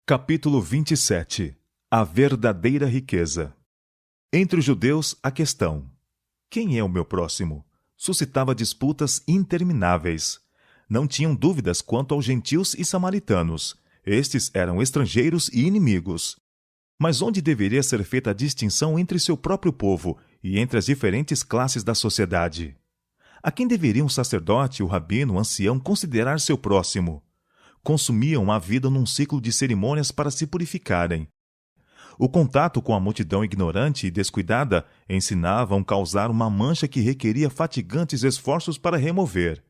Capítulo 27. A verdadeira riqueza. Entre os judeus, a questão: quem é o meu próximo? Suscitava disputas intermináveis. Não tinham dúvidas quanto aos gentios e samaritanos. Estes eram estrangeiros e inimigos. Mas onde deveria ser feita a distinção entre seu próprio povo e entre as diferentes classes da sociedade? A quem deveria um sacerdote, o rabino, o ancião considerar seu próximo? Consumiam a vida num ciclo de cerimônias para se purificarem. O contato com a multidão ignorante e descuidada ensinavam a causar uma mancha que requeria fatigantes esforços para remover.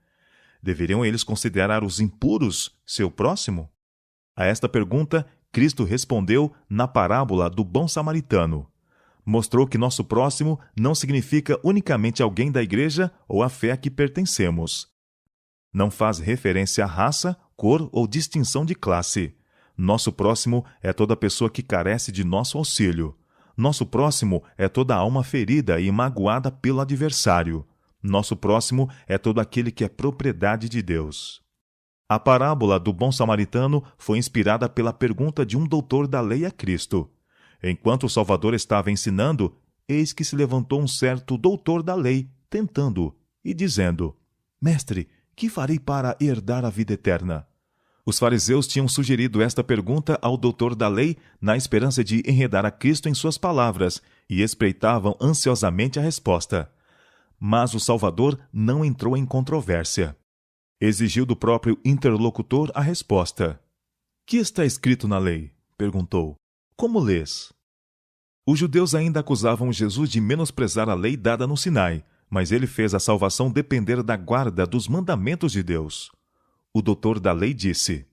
Deveriam eles considerar os impuros seu próximo? A esta pergunta, Cristo respondeu na parábola do bom samaritano. Mostrou que nosso próximo não significa unicamente alguém da igreja ou à fé a que pertencemos. Não faz referência à raça, cor ou distinção de classe. Nosso próximo é toda pessoa que carece de nosso auxílio. Nosso próximo é toda alma ferida e magoada pelo adversário. Nosso próximo é todo aquele que é propriedade de Deus. A parábola do bom samaritano foi inspirada pela pergunta de um doutor da lei a Cristo. Enquanto o Salvador estava ensinando, eis que se levantou um certo doutor da lei, tentando-o, e dizendo: Mestre, que farei para herdar a vida eterna? Os fariseus tinham sugerido esta pergunta ao doutor da lei na esperança de enredar a Cristo em suas palavras e espreitavam ansiosamente a resposta. Mas o Salvador não entrou em controvérsia. Exigiu do próprio interlocutor a resposta. Que está escrito na lei? Perguntou. Como lês? Os judeus ainda acusavam Jesus de menosprezar a lei dada no Sinai, mas ele fez a salvação depender da guarda dos mandamentos de Deus. O doutor da lei disse: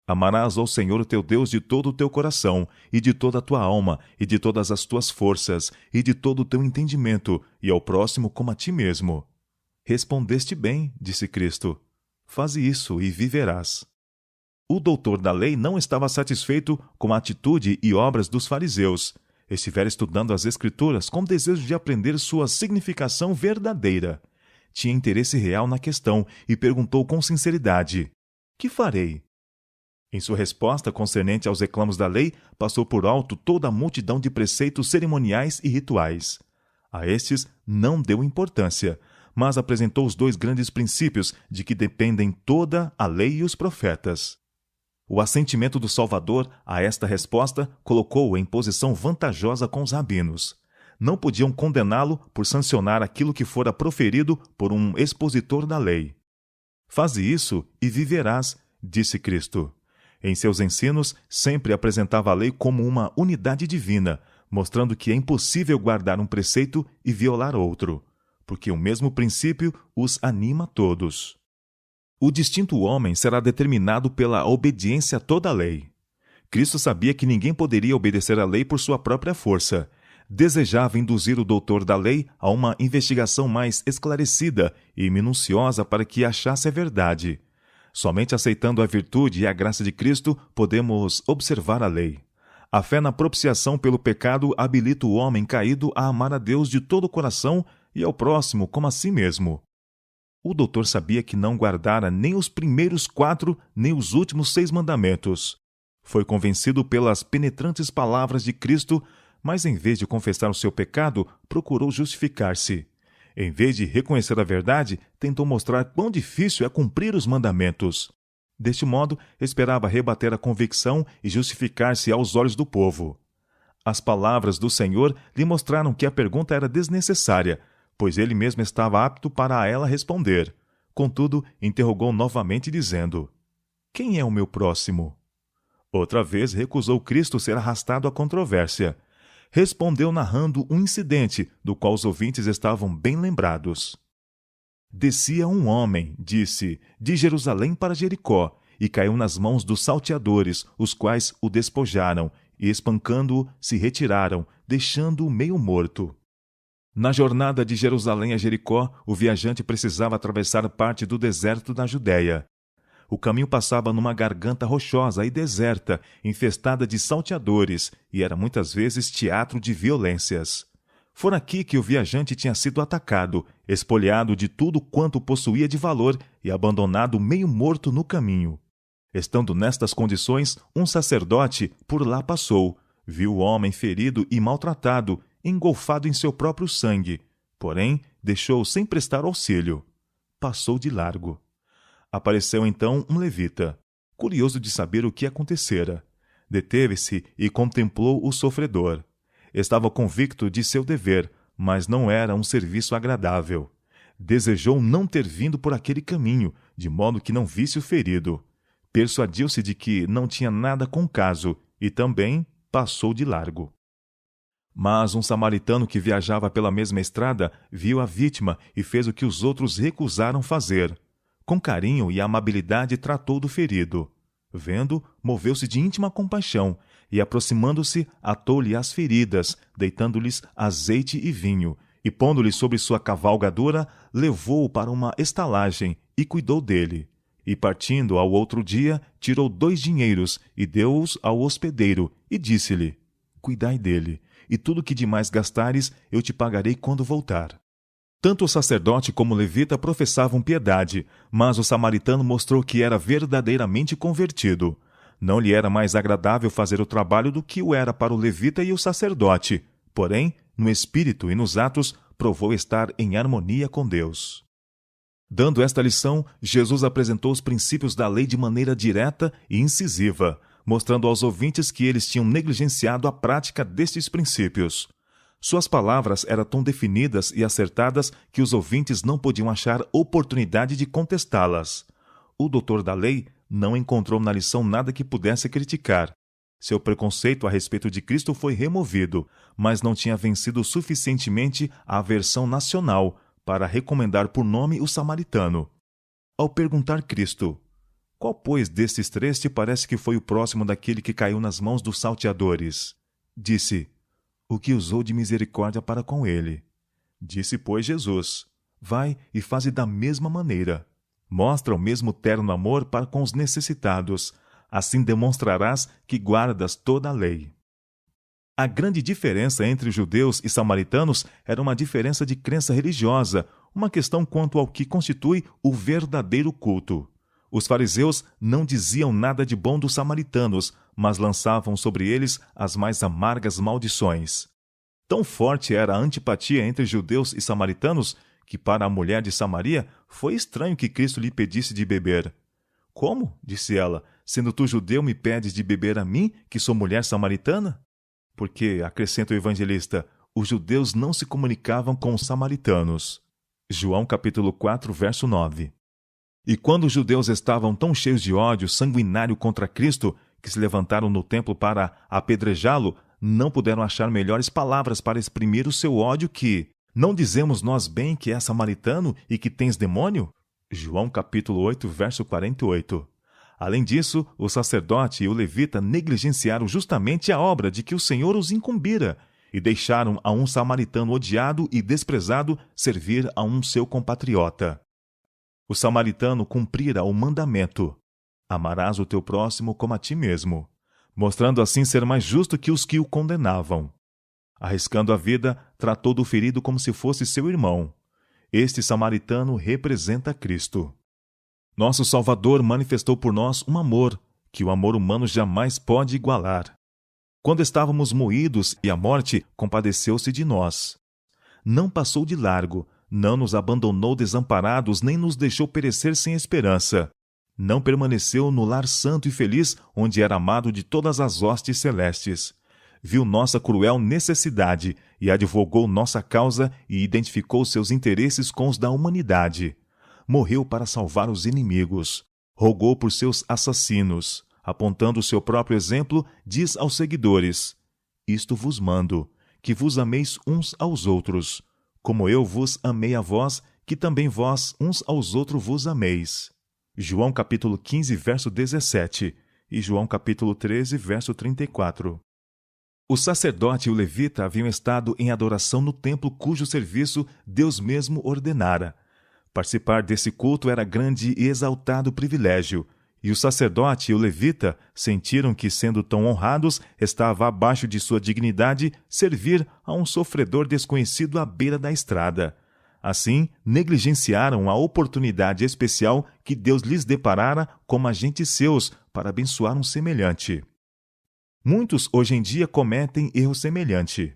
Amarás ao Senhor teu Deus de todo o teu coração, e de toda a tua alma, e de todas as tuas forças, e de todo o teu entendimento, e ao próximo como a ti mesmo. Respondeste bem, disse Cristo. Faze isso e viverás. O doutor da lei não estava satisfeito com a atitude e obras dos fariseus. Estivera estudando as Escrituras com desejo de aprender sua significação verdadeira. Tinha interesse real na questão e perguntou com sinceridade: Que farei? Em sua resposta concernente aos reclamos da lei, passou por alto toda a multidão de preceitos cerimoniais e rituais. A estes não deu importância, mas apresentou os dois grandes princípios de que dependem toda a lei e os profetas. O assentimento do Salvador a esta resposta colocou-o em posição vantajosa com os rabinos. Não podiam condená-lo por sancionar aquilo que fora proferido por um expositor da lei. Faze isso e viverás, disse Cristo. Em seus ensinos, sempre apresentava a lei como uma unidade divina, mostrando que é impossível guardar um preceito e violar outro, porque o mesmo princípio os anima a todos. O distinto homem será determinado pela obediência a toda a lei. Cristo sabia que ninguém poderia obedecer à lei por sua própria força. Desejava induzir o doutor da lei a uma investigação mais esclarecida e minuciosa para que achasse a verdade. Somente aceitando a virtude e a graça de Cristo podemos observar a lei. A fé na propiciação pelo pecado habilita o homem caído a amar a Deus de todo o coração e ao próximo como a si mesmo. O doutor sabia que não guardara nem os primeiros 4, nem os últimos 6 mandamentos. Foi convencido pelas penetrantes palavras de Cristo, mas em vez de confessar o seu pecado, procurou justificar-se. Em vez de reconhecer a verdade, tentou mostrar quão difícil é cumprir os mandamentos. Deste modo, esperava rebater a convicção e justificar-se aos olhos do povo. As palavras do Senhor lhe mostraram que a pergunta era desnecessária, pois ele mesmo estava apto para a ela responder. Contudo, interrogou novamente, dizendo: Quem é o meu próximo? Outra vez recusou Cristo ser arrastado à controvérsia. Respondeu narrando um incidente do qual os ouvintes estavam bem lembrados. Descia um homem, disse, de Jerusalém para Jericó, e caiu nas mãos dos salteadores, os quais o despojaram, e espancando-o, se retiraram, deixando-o meio morto. Na jornada de Jerusalém a Jericó, o viajante precisava atravessar parte do deserto da Judéia. O caminho passava numa garganta rochosa e deserta, infestada de salteadores, e era muitas vezes teatro de violências. Fora aqui que o viajante tinha sido atacado, espoliado de tudo quanto possuía de valor e abandonado meio morto no caminho. Estando nestas condições, um sacerdote por lá passou, viu o homem ferido e maltratado, engolfado em seu próprio sangue, porém deixou sem prestar auxílio. Passou de largo. Apareceu então um levita, curioso de saber o que acontecera. Deteve-se e contemplou o sofredor. Estava convicto de seu dever, mas não era um serviço agradável. Desejou não ter vindo por aquele caminho, de modo que não visse o ferido. Persuadiu-se de que não tinha nada com o caso e também passou de largo. Mas um samaritano que viajava pela mesma estrada viu a vítima e fez o que os outros recusaram fazer. Com carinho e amabilidade tratou do ferido. Vendo, moveu-se de íntima compaixão e, aproximando-se, atou-lhe as feridas, deitando-lhes azeite e vinho, e, pondo-lhe sobre sua cavalgadura, levou-o para uma estalagem e cuidou dele. E, partindo ao outro dia, tirou 2 dinheiros e deu-os ao hospedeiro, e disse-lhe: Cuidai dele, e tudo que demais gastares eu te pagarei quando voltar. Tanto o sacerdote como o levita professavam piedade, mas o samaritano mostrou que era verdadeiramente convertido. Não lhe era mais agradável fazer o trabalho do que o era para o levita e o sacerdote, porém, no espírito e nos atos, provou estar em harmonia com Deus. Dando esta lição, Jesus apresentou os princípios da lei de maneira direta e incisiva, mostrando aos ouvintes que eles tinham negligenciado a prática destes princípios. Suas palavras eram tão definidas e acertadas que os ouvintes não podiam achar oportunidade de contestá-las. O doutor da lei não encontrou na lição nada que pudesse criticar. Seu preconceito a respeito de Cristo foi removido, mas não tinha vencido suficientemente a aversão nacional para recomendar por nome o samaritano. Ao perguntar Cristo: Qual, pois, destes 3 te parece que foi o próximo daquele que caiu nas mãos dos salteadores? Disse: O que usou de misericórdia para com ele. Disse, pois, Jesus: Vai e faze da mesma maneira. Mostra o mesmo terno amor para com os necessitados. Assim demonstrarás que guardas toda a lei. A grande diferença entre judeus e samaritanos era uma diferença de crença religiosa, uma questão quanto ao que constitui o verdadeiro culto. Os fariseus não diziam nada de bom dos samaritanos, mas lançavam sobre eles as mais amargas maldições. Tão forte era a antipatia entre judeus e samaritanos que para a mulher de Samaria foi estranho que Cristo lhe pedisse de beber. Como? Disse ela, sendo tu judeu me pedes de beber a mim, que sou mulher samaritana? Porque, acrescenta o evangelista, os judeus não se comunicavam com os samaritanos. João capítulo 4, verso 9. E quando os judeus estavam tão cheios de ódio sanguinário contra Cristo, que se levantaram no templo para apedrejá-lo, não puderam achar melhores palavras para exprimir o seu ódio que: Não dizemos nós bem que és samaritano e que tens demônio? João capítulo 8, verso 48. Além disso, o sacerdote e o levita negligenciaram justamente a obra de que o Senhor os incumbira e deixaram a um samaritano odiado e desprezado servir a um seu compatriota. O samaritano cumprira o mandamento: Amarás o teu próximo como a ti mesmo, mostrando assim ser mais justo que os que o condenavam. Arriscando a vida, tratou do ferido como se fosse seu irmão. Este samaritano representa Cristo. Nosso Salvador manifestou por nós um amor que o amor humano jamais pode igualar. Quando estávamos moídos e a morte compadeceu-se de nós. Não passou de largo, não nos abandonou desamparados, nem nos deixou perecer sem esperança. Não permaneceu no lar santo e feliz, onde era amado de todas as hostes celestes. Viu nossa cruel necessidade e advogou nossa causa e identificou seus interesses com os da humanidade. Morreu para salvar os inimigos. Rogou por seus assassinos. Apontando o seu próprio exemplo, diz aos seguidores: Isto vos mando, que vos ameis uns aos outros, como eu vos amei a vós, que também vós uns aos outros vos ameis. João capítulo 15, verso 17 e João capítulo 13, verso 34. O sacerdote e o levita haviam estado em adoração no templo cujo serviço Deus mesmo ordenara. Participar desse culto era grande e exaltado privilégio, e o sacerdote e o levita sentiram que, sendo tão honrados, estava abaixo de sua dignidade servir a um sofredor desconhecido à beira da estrada. Assim, negligenciaram a oportunidade especial que Deus lhes deparara como agentes seus para abençoar um semelhante. Muitos hoje em dia cometem erro semelhante.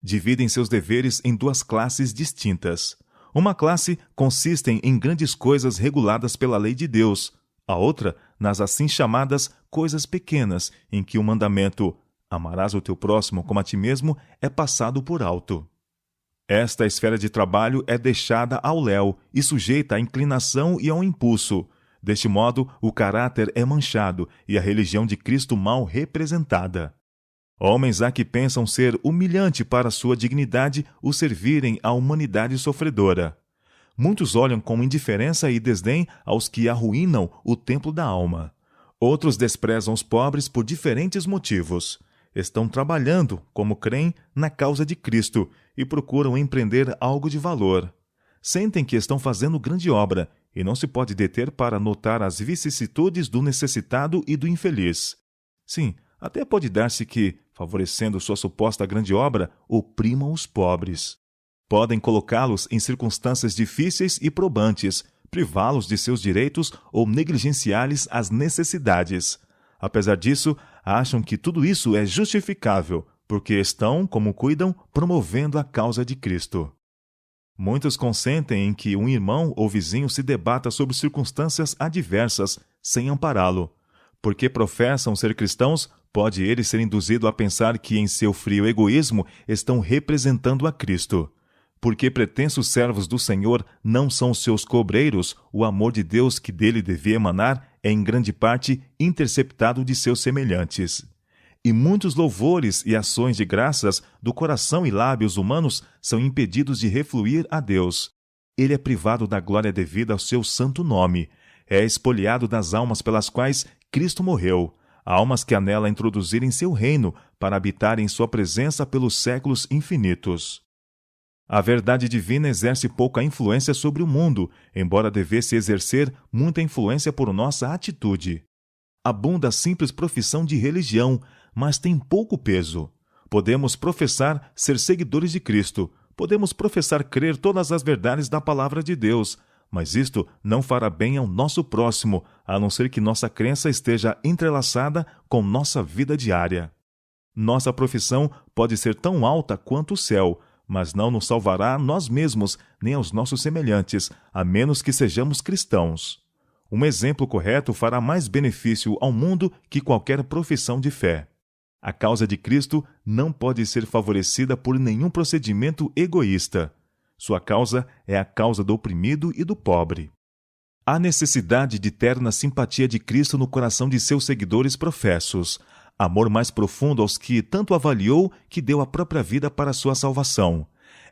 Dividem seus deveres em duas classes distintas. Uma classe consiste em grandes coisas reguladas pela lei de Deus, a outra nas assim chamadas coisas pequenas, em que o mandamento "amarás o teu próximo como a ti mesmo" é passado por alto. Esta esfera de trabalho é deixada ao léu e sujeita à inclinação e ao impulso. Deste modo, o caráter é manchado e a religião de Cristo mal representada. Homens há que pensam ser humilhante para sua dignidade o servirem à humanidade sofredora. Muitos olham com indiferença e desdém aos que arruinam o templo da alma. Outros desprezam os pobres por diferentes motivos. Estão trabalhando, como creem, na causa de Cristo e procuram empreender algo de valor. Sentem que estão fazendo grande obra e não se pode deter para notar as vicissitudes do necessitado e do infeliz. Sim, até pode dar-se que, favorecendo sua suposta grande obra, oprimam os pobres. Podem colocá-los em circunstâncias difíceis e probantes, privá-los de seus direitos ou negligenciar-lhes as necessidades. Apesar disso, acham que tudo isso é justificável, porque estão, como cuidam, promovendo a causa de Cristo. Muitos consentem em que um irmão ou vizinho se debata sobre circunstâncias adversas, sem ampará-lo. Porque professam ser cristãos, pode ele ser induzido a pensar que em seu frio egoísmo estão representando a Cristo. Porque pretensos servos do Senhor não são seus cobreiros, o amor de Deus que dele devia emanar é em grande parte interceptado de seus semelhantes. E muitos louvores e ações de graças do coração e lábios humanos são impedidos de refluir a Deus. Ele é privado da glória devida ao seu santo nome. É expoliado das almas pelas quais Cristo morreu, almas que anela introduzir em seu reino para habitar em sua presença pelos séculos infinitos. A verdade divina exerce pouca influência sobre o mundo, embora devesse exercer muita influência por nossa atitude. Abunda a simples profissão de religião, mas tem pouco peso. Podemos professar ser seguidores de Cristo, podemos professar crer todas as verdades da palavra de Deus, mas isto não fará bem ao nosso próximo, a não ser que nossa crença esteja entrelaçada com nossa vida diária. Nossa profissão pode ser tão alta quanto o céu, mas não nos salvará a nós mesmos nem aos nossos semelhantes, a menos que sejamos cristãos. Um exemplo correto fará mais benefício ao mundo que qualquer profissão de fé. A causa de Cristo não pode ser favorecida por nenhum procedimento egoísta. Sua causa é a causa do oprimido e do pobre. Há necessidade de terna simpatia de Cristo no coração de seus seguidores professos, amor mais profundo aos que tanto avaliou que deu a própria vida para sua salvação.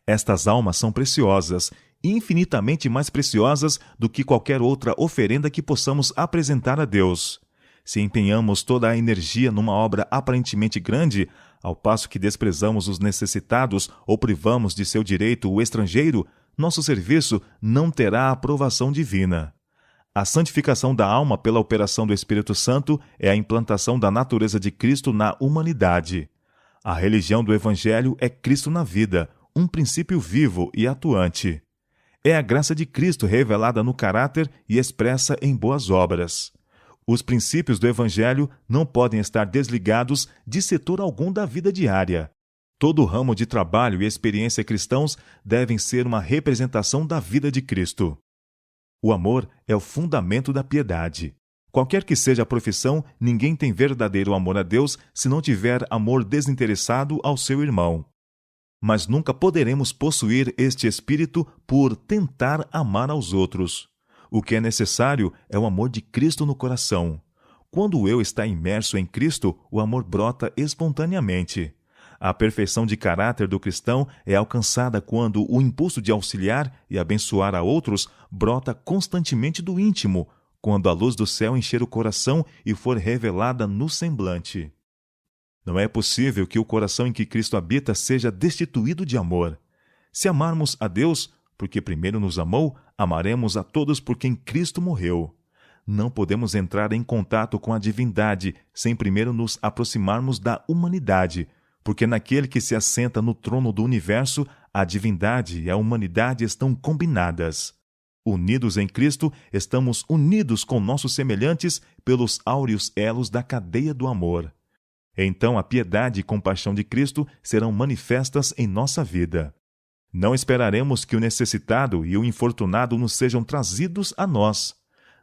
Estas almas são preciosas, infinitamente mais preciosas do que qualquer outra oferenda que possamos apresentar a Deus. Se empenhamos toda a energia numa obra aparentemente grande, ao passo que desprezamos os necessitados ou privamos de seu direito o estrangeiro, nosso serviço não terá aprovação divina. A santificação da alma pela operação do Espírito Santo é a implantação da natureza de Cristo na humanidade. A religião do Evangelho é Cristo na vida, um princípio vivo e atuante. É a graça de Cristo revelada no caráter e expressa em boas obras. Os princípios do Evangelho não podem estar desligados de setor algum da vida diária. Todo ramo de trabalho e experiência cristãos devem ser uma representação da vida de Cristo. O amor é o fundamento da piedade. Qualquer que seja a profissão, ninguém tem verdadeiro amor a Deus se não tiver amor desinteressado ao seu irmão. Mas nunca poderemos possuir este espírito por tentar amar aos outros. O que é necessário é o amor de Cristo no coração. Quando o eu está imerso em Cristo, o amor brota espontaneamente. A perfeição de caráter do cristão é alcançada quando o impulso de auxiliar e abençoar a outros brota constantemente do íntimo, quando a luz do céu encher o coração e for revelada no semblante. Não é possível que o coração em que Cristo habita seja destituído de amor. Se amarmos a Deus, porque primeiro nos amou, amaremos a todos por quem Cristo morreu. Não podemos entrar em contato com a divindade sem primeiro nos aproximarmos da humanidade, porque naquele que se assenta no trono do universo, a divindade e a humanidade estão combinadas. Unidos em Cristo, estamos unidos com nossos semelhantes pelos áureos elos da cadeia do amor. Então a piedade e compaixão de Cristo serão manifestas em nossa vida. Não esperaremos que o necessitado e o infortunado nos sejam trazidos a nós.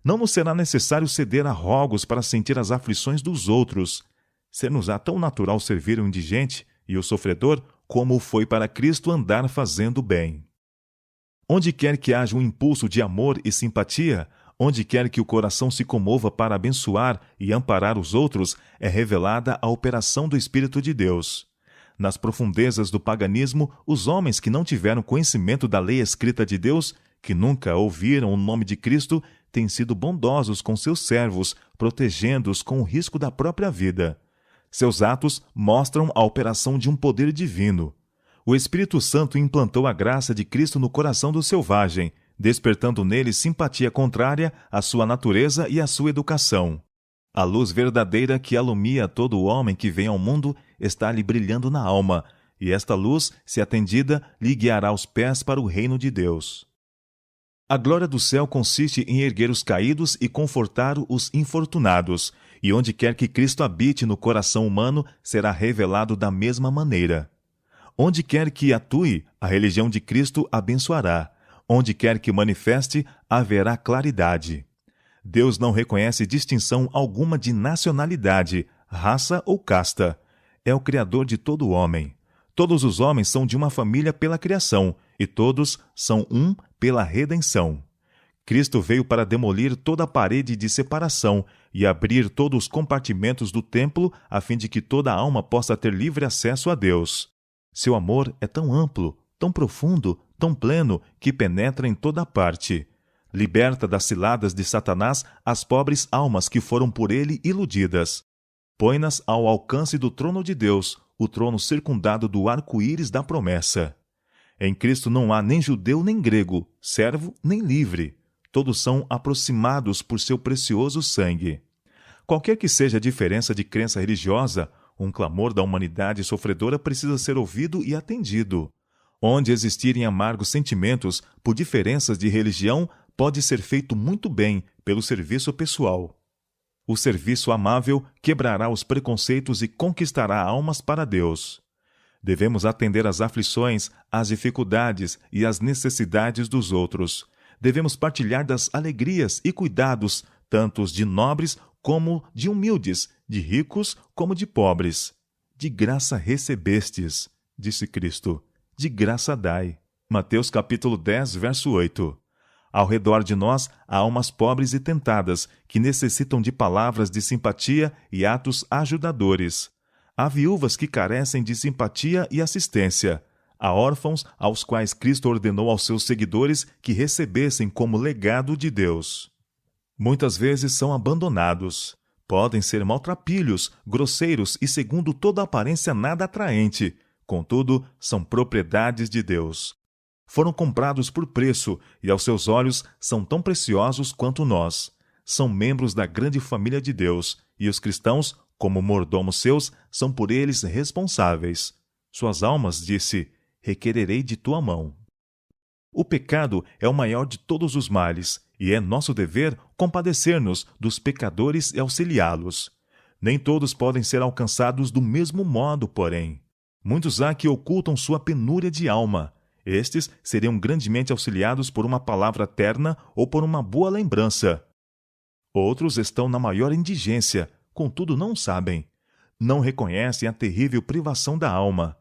Não nos será necessário ceder a rogos para sentir as aflições dos outros. Ser-nos-á tão natural servir o indigente e o sofredor como foi para Cristo andar fazendo bem. Onde quer que haja um impulso de amor e simpatia, onde quer que o coração se comova para abençoar e amparar os outros, é revelada a operação do Espírito de Deus. Nas profundezas do paganismo, os homens que não tiveram conhecimento da lei escrita de Deus, que nunca ouviram o nome de Cristo, têm sido bondosos com seus servos, protegendo-os com o risco da própria vida. Seus atos mostram a operação de um poder divino. O Espírito Santo implantou a graça de Cristo no coração do selvagem, despertando nele simpatia contrária à sua natureza e à sua educação. A luz verdadeira que alumia todo o homem que vem ao mundo está-lhe brilhando na alma, e esta luz, se atendida, lhe guiará os pés para o reino de Deus. A glória do céu consiste em erguer os caídos e confortar os infortunados, e onde quer que Cristo habite no coração humano, será revelado da mesma maneira. Onde quer que atue, a religião de Cristo abençoará. Onde quer que manifeste, haverá claridade. Deus não reconhece distinção alguma de nacionalidade, raça ou casta. É o Criador de todo homem. Todos os homens são de uma família pela criação, e todos são um pela redenção. Cristo veio para demolir toda a parede de separação e abrir todos os compartimentos do templo a fim de que toda alma possa ter livre acesso a Deus. Seu amor é tão amplo, tão profundo, tão pleno, que penetra em toda parte. Liberta das ciladas de Satanás as pobres almas que foram por ele iludidas. Põe-nas ao alcance do trono de Deus, o trono circundado do arco-íris da promessa. Em Cristo não há nem judeu nem grego, servo nem livre. Todos são aproximados por seu precioso sangue. Qualquer que seja a diferença de crença religiosa, um clamor da humanidade sofredora precisa ser ouvido e atendido. Onde existirem amargos sentimentos por diferenças de religião, pode ser feito muito bem pelo serviço pessoal. O serviço amável quebrará os preconceitos e conquistará almas para Deus. Devemos atender às aflições, às dificuldades e às necessidades dos outros. Devemos partilhar das alegrias e cuidados, tanto de nobres como de humildes, de ricos como de pobres. De graça recebestes, disse Cristo, de graça dai. Mateus capítulo 10, verso 8. Ao redor de nós há almas pobres e tentadas, que necessitam de palavras de simpatia e atos ajudadores. Há viúvas que carecem de simpatia e assistência. Há órfãos aos quais Cristo ordenou aos seus seguidores que recebessem como legado de Deus. Muitas vezes são abandonados. Podem ser maltrapilhos, grosseiros e, segundo toda aparência, nada atraente. Contudo, são propriedades de Deus. Foram comprados por preço e, aos seus olhos, são tão preciosos quanto nós. São membros da grande família de Deus, e os cristãos, como mordomos seus, são por eles responsáveis. Suas almas, disse, requererei de tua mão. O pecado é o maior de todos os males, e é nosso dever compadecer-nos dos pecadores e auxiliá-los. Nem todos podem ser alcançados do mesmo modo, porém. Muitos há que ocultam sua penúria de alma. Estes seriam grandemente auxiliados por uma palavra terna ou por uma boa lembrança. Outros estão na maior indigência, contudo não sabem. Não reconhecem a terrível privação da alma.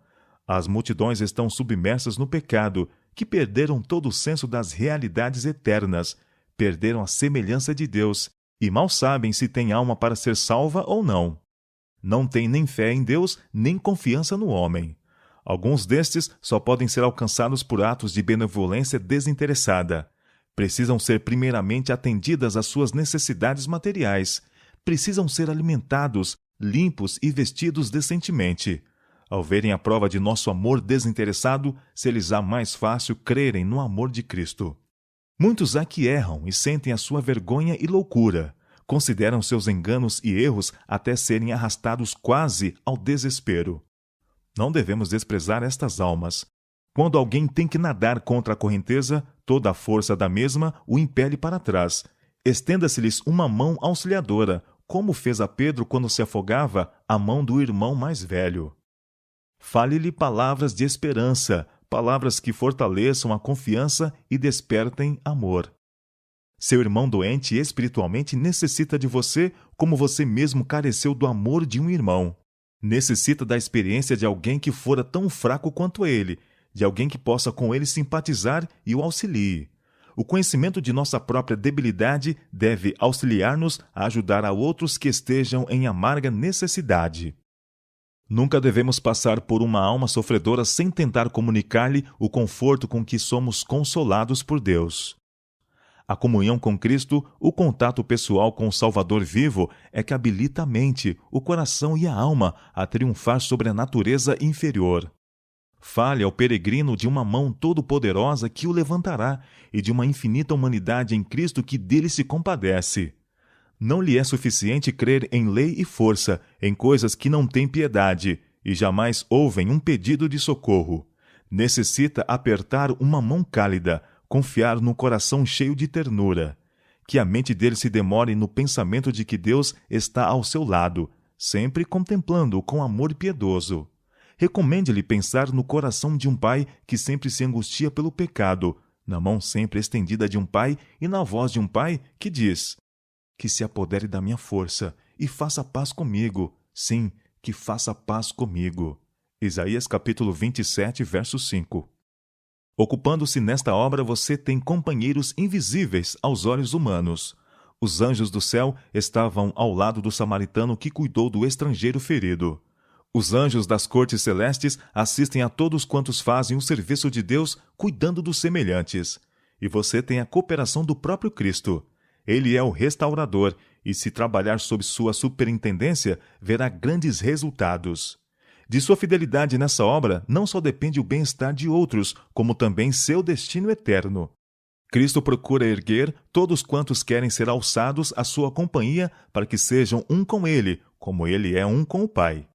As multidões estão submersas no pecado, que perderam todo o senso das realidades eternas, perderam a semelhança de Deus, e mal sabem se têm alma para ser salva ou não. Não têm nem fé em Deus, nem confiança no homem. Alguns destes só podem ser alcançados por atos de benevolência desinteressada. Precisam ser primeiramente atendidas às suas necessidades materiais. Precisam ser alimentados, limpos e vestidos decentemente. Ao verem a prova de nosso amor desinteressado, se-lhes-á mais fácil crerem no amor de Cristo. Muitos há que erram e sentem a sua vergonha e loucura. Consideram seus enganos e erros até serem arrastados quase ao desespero. Não devemos desprezar estas almas. Quando alguém tem que nadar contra a correnteza, toda a força da mesma o impele para trás. Estenda-se-lhes uma mão auxiliadora, como fez a Pedro quando se afogava a mão do irmão mais velho. Fale-lhe palavras de esperança, palavras que fortaleçam a confiança e despertem amor. Seu irmão doente espiritualmente necessita de você como você mesmo careceu do amor de um irmão. Necessita da experiência de alguém que fora tão fraco quanto ele, de alguém que possa com ele simpatizar e o auxilie. O conhecimento de nossa própria debilidade deve auxiliar-nos a ajudar a outros que estejam em amarga necessidade. Nunca devemos passar por uma alma sofredora sem tentar comunicar-lhe o conforto com que somos consolados por Deus. A comunhão com Cristo, o contato pessoal com o Salvador vivo, é que habilita a mente, o coração e a alma a triunfar sobre a natureza inferior. Fale ao peregrino de uma mão todo-poderosa que o levantará e de uma infinita humanidade em Cristo que dele se compadece. Não lhe é suficiente crer em lei e força, em coisas que não têm piedade, e jamais ouvem um pedido de socorro. Necessita apertar uma mão cálida, confiar num coração cheio de ternura. Que a mente dele se demore no pensamento de que Deus está ao seu lado, sempre contemplando-o com amor piedoso. Recomende-lhe pensar no coração de um pai que sempre se angustia pelo pecado, na mão sempre estendida de um pai e na voz de um pai que diz: que se apodere da minha força e faça paz comigo. Sim, que faça paz comigo. Isaías capítulo 27, verso 5. Ocupando-se nesta obra, você tem companheiros invisíveis aos olhos humanos. Os anjos do céu estavam ao lado do samaritano que cuidou do estrangeiro ferido. Os anjos das cortes celestes assistem a todos quantos fazem o serviço de Deus cuidando dos semelhantes. E você tem a cooperação do próprio Cristo. Ele é o restaurador e, se trabalhar sob sua superintendência, verá grandes resultados. De sua fidelidade nessa obra não só depende o bem-estar de outros, como também seu destino eterno. Cristo procura erguer todos quantos querem ser alçados à sua companhia para que sejam um com Ele, como Ele é um com o Pai.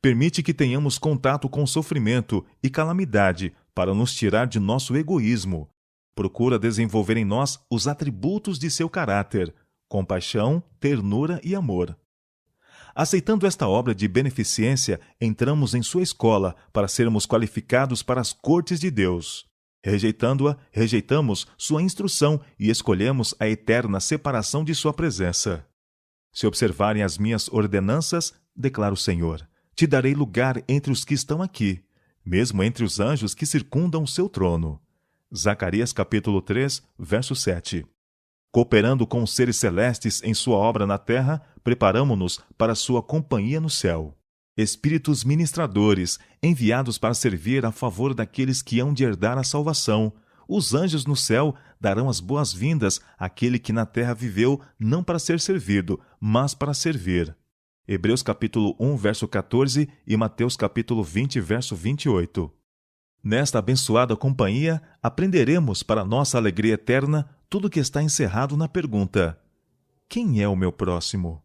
Permite que tenhamos contato com sofrimento e calamidade para nos tirar de nosso egoísmo. Procura desenvolver em nós os atributos de seu caráter: compaixão, ternura e amor. Aceitando esta obra de beneficência, entramos em sua escola para sermos qualificados para as cortes de Deus. Rejeitando-a, rejeitamos sua instrução e escolhemos a eterna separação de sua presença. Se observarem as minhas ordenanças, declara o Senhor, te darei lugar entre os que estão aqui, mesmo entre os anjos que circundam o seu trono. Zacarias capítulo 3, verso 7. Cooperando com os seres celestes em sua obra na terra, preparamo-nos para sua companhia no céu. Espíritos ministradores, enviados para servir a favor daqueles que hão de herdar a salvação. Os anjos no céu darão as boas-vindas àquele que na terra viveu não para ser servido, mas para servir. Hebreus capítulo 1, verso 14 e Mateus capítulo 20, verso 28. Nesta abençoada companhia, aprenderemos para nossa alegria eterna tudo que está encerrado na pergunta: quem é o meu próximo?